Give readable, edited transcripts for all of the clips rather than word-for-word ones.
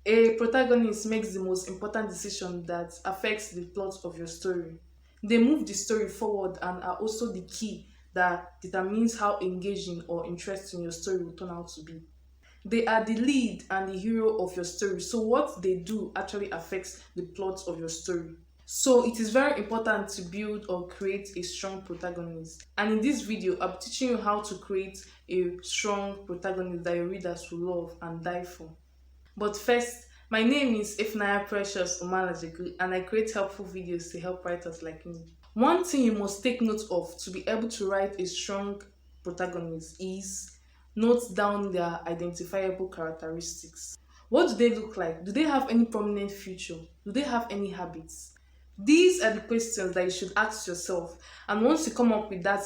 A protagonist makes the most important decision that affects the plot of your story. They move the story forward and are also the key that determines how engaging or interesting your story will turn out to be. They are the lead and the hero of your story, so what they do actually affects the plot of your story. So it is very important to build or create a strong protagonist. And in this video, I'm teaching you how to create a strong protagonist that your readers will love and die for. But first, my name is Ifnaya Precious Omalajiku, and I create helpful videos to help writers like me. One thing you must take note of to be able to write a strong protagonist is note down their identifiable characteristics. What do they look like? Do they have any prominent feature? Do they have any habits? These are the questions that you should ask yourself, and once you come up with that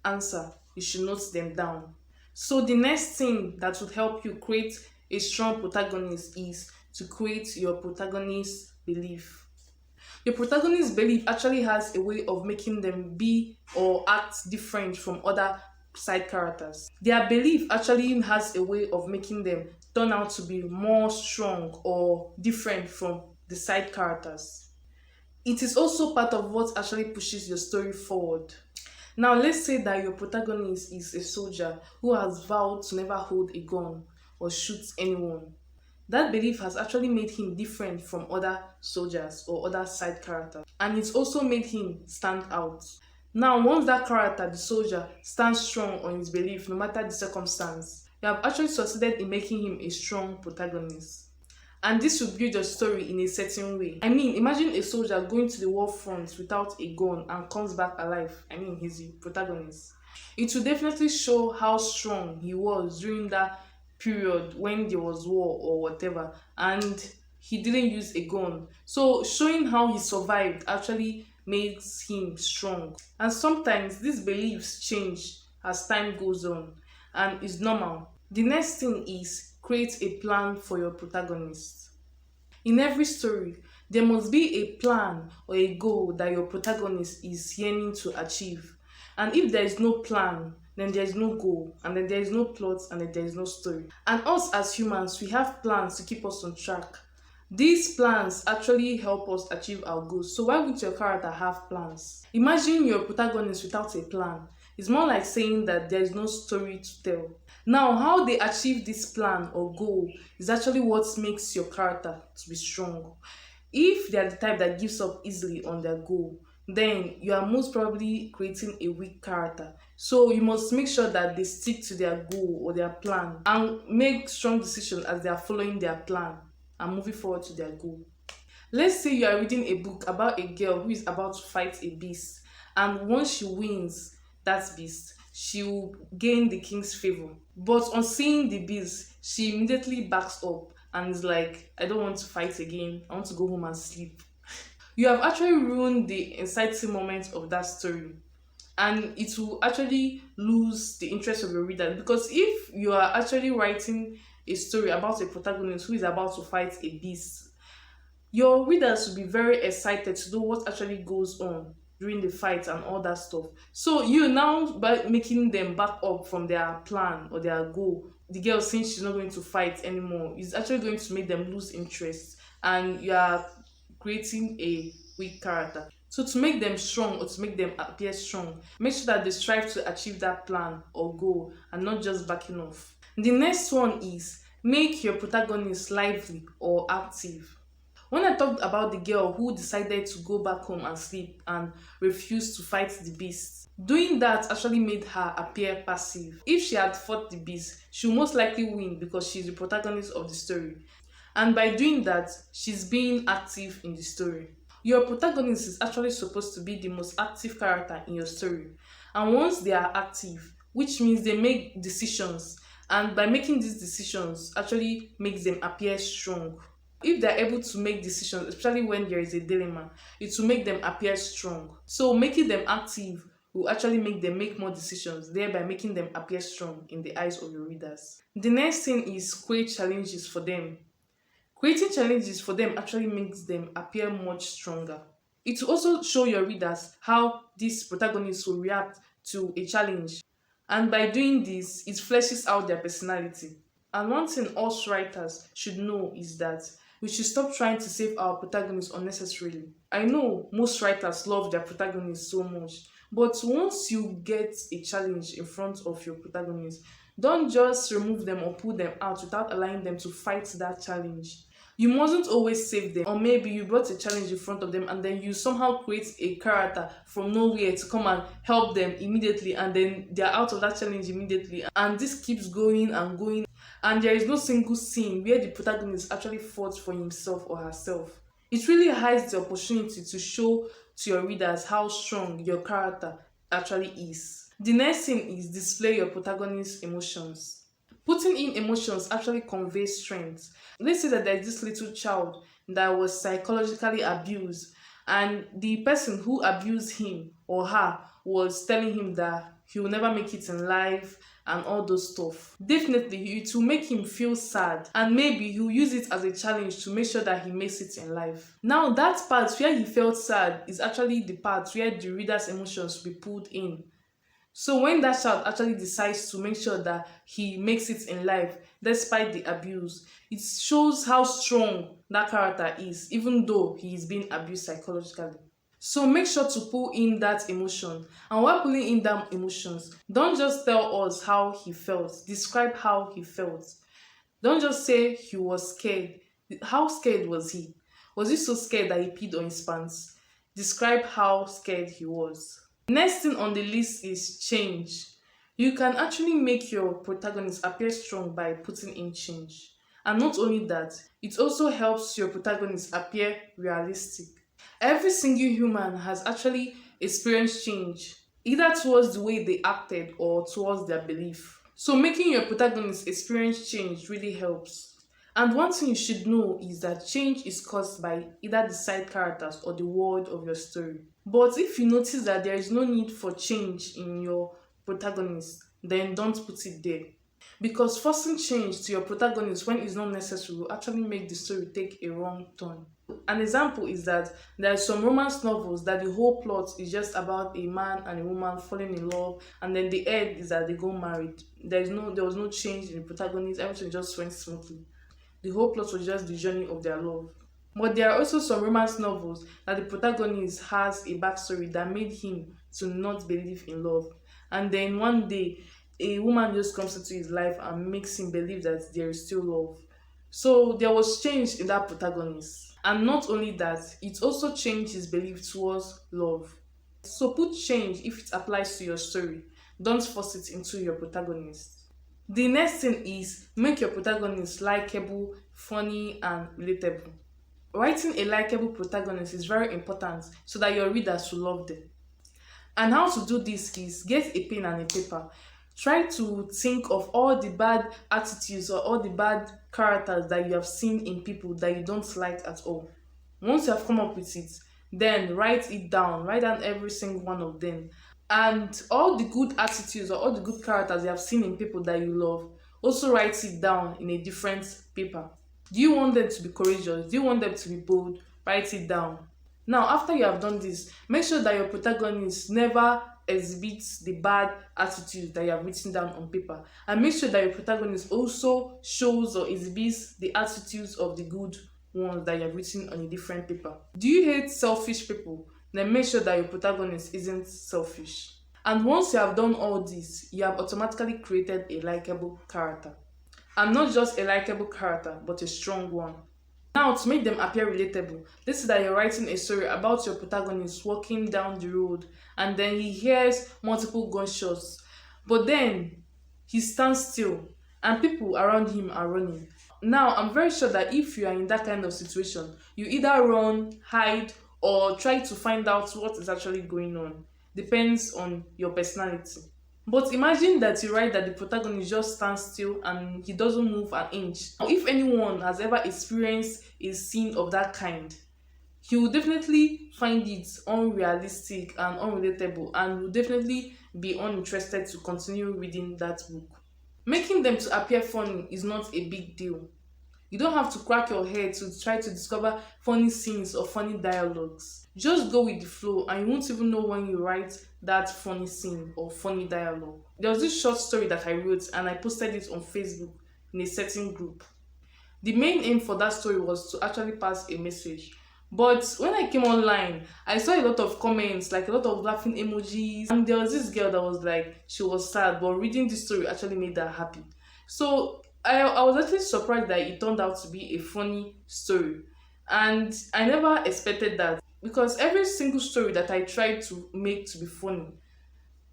answer, you should note them down. So, the next thing that would help you create a strong protagonist is to create your protagonist belief. Your protagonist belief actually has a way of making them be or act different from other side characters. Their belief actually has a way of making them turn out to be more strong or different from the side characters. It is also part of what actually pushes your story forward. Now, let's say that your protagonist is a soldier who has vowed to never hold a gun or shoot anyone. That belief has actually made him different from other soldiers or other side characters, and it's also made him stand out. Now, once that character, the soldier, stands strong on his belief no matter the circumstance, you have actually succeeded in making him a strong protagonist. And this will build your story in a certain way. I mean, imagine a soldier going to the war front without a gun and comes back alive. I mean, he's the protagonist. It will definitely show how strong he was during that period when there was war or whatever, and he didn't use a gun. So, showing how he survived actually makes him strong. And sometimes these beliefs change as time goes on, and it's normal. The next thing is create a plan for your protagonist. In every story, there must be a plan or a goal that your protagonist is yearning to achieve. And if there is no plan, then there is no goal, and then there is no plot, and then there is no story. And us as humans, we have plans to keep us on track. These plans actually help us achieve our goals. So why would your character have plans? Imagine your protagonist without a plan. It's more like saying that there is no story to tell. Now, how they achieve this plan or goal is actually what makes your character to be strong. If they are the type that gives up easily on their goal, then you are most probably creating a weak character. So you must make sure that they stick to their goal or their plan and make strong decisions as they are following their plan and moving forward to their goal. Let's say you are reading a book about a girl who is about to fight a beast, and once she wins that beast, she will gain the king's favor. But on seeing the beast, she immediately backs up and is like, I don't want to fight again. I want to go home and sleep. You have actually ruined the exciting moment of that story, and it will actually lose the interest of your reader, because if you are actually writing a story about a protagonist who is about to fight a beast, your readers will be very excited to know what actually goes on during the fight and all that stuff. So you now, by making them back up from their plan or their goal, the girl, since she's not going to fight anymore, is actually going to make them lose interest, and you are creating a weak character. So to make them strong or to make them appear strong, make sure that they strive to achieve that plan or goal and not just backing off. The next one is make your protagonist lively or active. When I talked about the girl who decided to go back home and sleep and refused to fight the beast, doing that actually made her appear passive. If she had fought the beast, she would most likely win because she's the protagonist of the story. And by doing that, she's being active in the story. Your protagonist is actually supposed to be the most active character in your story. And once they are active, which means they make decisions, and by making these decisions actually makes them appear strong. If they're able to make decisions, especially when there is a dilemma, it will make them appear strong. So making them active will actually make them make more decisions, thereby making them appear strong in the eyes of your readers. The next thing is create challenges for them. Creating challenges for them actually makes them appear much stronger. It will also show your readers how these protagonists will react to a challenge. And by doing this, it fleshes out their personality. And one thing us writers should know is that we should stop trying to save our protagonists unnecessarily. I know most writers love their protagonists so much, but once you get a challenge in front of your protagonist, don't just remove them or pull them out without allowing them to fight that challenge. You mustn't always save them, or maybe you brought a challenge in front of them and then you somehow create a character from nowhere to come and help them immediately, and then they're out of that challenge immediately, and this keeps going and going, and there is no single scene where the protagonist actually fought for himself or herself. It really hides the opportunity to show to your readers how strong your character actually is. The next thing is display your protagonist's emotions. Putting in emotions actually conveys strength. Let's say that there's this little child that was psychologically abused, and the person who abused him or her was telling him that he will never make it in life and all those stuff. Definitely, it will make him feel sad, and maybe he'll use it as a challenge to make sure that he makes it in life. Now, that part where he felt sad is actually the part where the reader's emotions will be pulled in. So when that child actually decides to make sure that he makes it in life despite the abuse, it shows how strong that character is, even though he is being abused psychologically. So make sure to pull in that emotion. And while pulling in that emotions, don't just tell us how he felt. Describe how he felt. Don't just say he was scared. How scared was he? Was he so scared that he peed on his pants? Describe how scared he was. Next thing on the list is change. You can actually make your protagonist appear strong by putting in change. And not only that, it also helps your protagonist appear realistic. Every single human has actually experienced change, either towards the way they acted or towards their belief. So making your protagonist experience change really helps. And one thing you should know is that change is caused by either the side characters or the world of your story. But if you notice that there is no need for change in your protagonist, then don't put it there. Because forcing change to your protagonist when it's not necessary will actually make the story take a wrong turn. An example is that there are some romance novels that the whole plot is just about a man and a woman falling in love, and then the end is that they go married. There was no change in the protagonist, everything just went smoothly. The whole plot was just the journey of their love. But there are also some romance novels that the protagonist has a backstory that made him to not believe in love. And then one day, a woman just comes into his life and makes him believe that there is still love. So there was change in that protagonist. And not only that, it also changed his belief towards love. So put change if it applies to your story. Don't force it into your protagonist. The next thing is make your protagonist likable, funny, and relatable. Writing a likable protagonist is very important so that your readers will love them. And how to do this is get a pen and a paper. Try to think of all the bad attitudes or all the bad characters that you have seen in people that you don't like at all. Once you have come up with it, then write it down. Write down every single one of them. And all the good attitudes or all the good characters you have seen in people that you love, also write it down in a different paper. Do you want them to be courageous? Do you want them to be bold? Write it down. Now, after you have done this, make sure that your protagonist never exhibits the bad attitudes that you have written down on paper. And make sure that your protagonist also shows or exhibits the attitudes of the good ones that you have written on a different paper. Do you hate selfish people? Then make sure that your protagonist isn't selfish. And once you have done all this, you have automatically created a likable character. And not just a likable character, but a strong one. Now, to make them appear relatable, let's say that you're writing a story about your protagonist walking down the road and then he hears multiple gunshots, but then he stands still and people around him are running. Now, I'm very sure that if you are in that kind of situation, you either run, hide, or try to find out what is actually going on. Depends on your personality. But imagine that you write that the protagonist just stands still and he doesn't move an inch. Now, if anyone has ever experienced a scene of that kind, he will definitely find it unrealistic and unrelatable and will definitely be uninterested to continue reading that book. Making them to appear funny is not a big deal. You don't have to crack your head to try to discover funny scenes or funny dialogues. Just go with the flow and you won't even know when you write that funny scene or funny dialogue. There was this short story that I wrote and I posted it on Facebook in a certain group. The main aim for that story was to actually pass a message. But when I came online, I saw a lot of comments, like a lot of laughing emojis. And there was this girl that was like, she was sad, but reading this story actually made her happy. So I was actually surprised that it turned out to be a funny story. And I never expected that because every single story that I tried to make to be funny,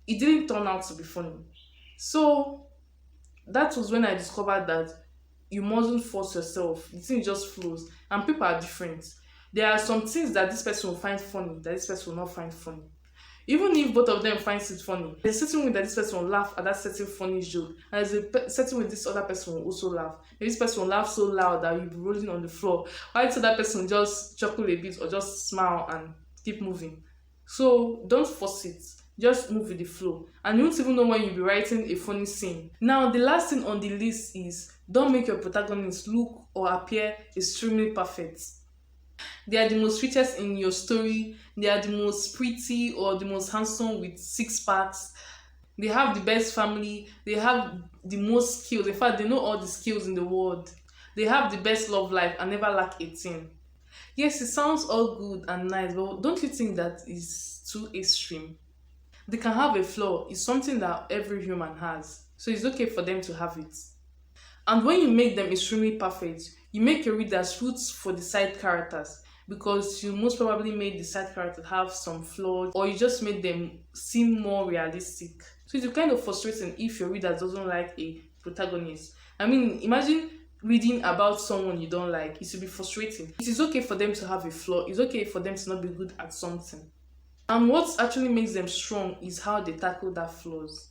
it didn't turn out to be funny. So that was when I discovered that you mustn't force yourself. The thing just flows, and people are different. There are some things that this person will find funny that this person will not find funny. Even if both of them finds it funny, there's a certain way that this person will laugh at that certain funny joke, and there's a certain way this other person will also laugh. Maybe this person will laugh so loud that you'll be rolling on the floor, while this other person will just chuckle a bit or just smile and keep moving. So don't force it. Just move with the flow. And you won't even know when you'll be writing a funny scene. Now, the last thing on the list is don't make your protagonist look or appear extremely perfect. They are the most sweetest in your story. They are the most pretty or the most handsome with six packs. They have the best family. They have the most skills. In fact, they know all the skills in the world. They have the best love life and never lack a thing. Yes, it sounds all good and nice, but don't you think that is too extreme? They can have a flaw. It's something that every human has. So it's okay for them to have it. And when you make them extremely perfect, you make your readers root for the side characters because you most probably made the side character have some flaws or you just made them seem more realistic. So it's kind of frustrating if your reader doesn't like a protagonist. I mean, imagine reading about someone you don't like. It should be frustrating. It is okay for them to have a flaw. It's okay for them to not be good at something. And what actually makes them strong is how they tackle that flaws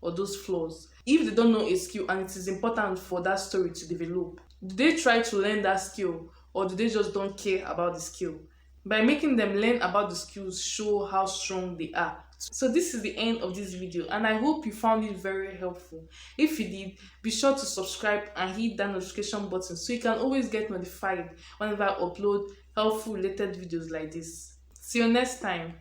or those flaws. If they don't know a skill and it is important for that story to develop, do they try to learn that skill or do they just don't care about the skill? By making them learn about the skills, show how strong they are. So this is the end of this video and I hope you found it very helpful. If you did, be sure to subscribe and hit that notification button so you can always get notified whenever I upload helpful related videos like this. See you next time.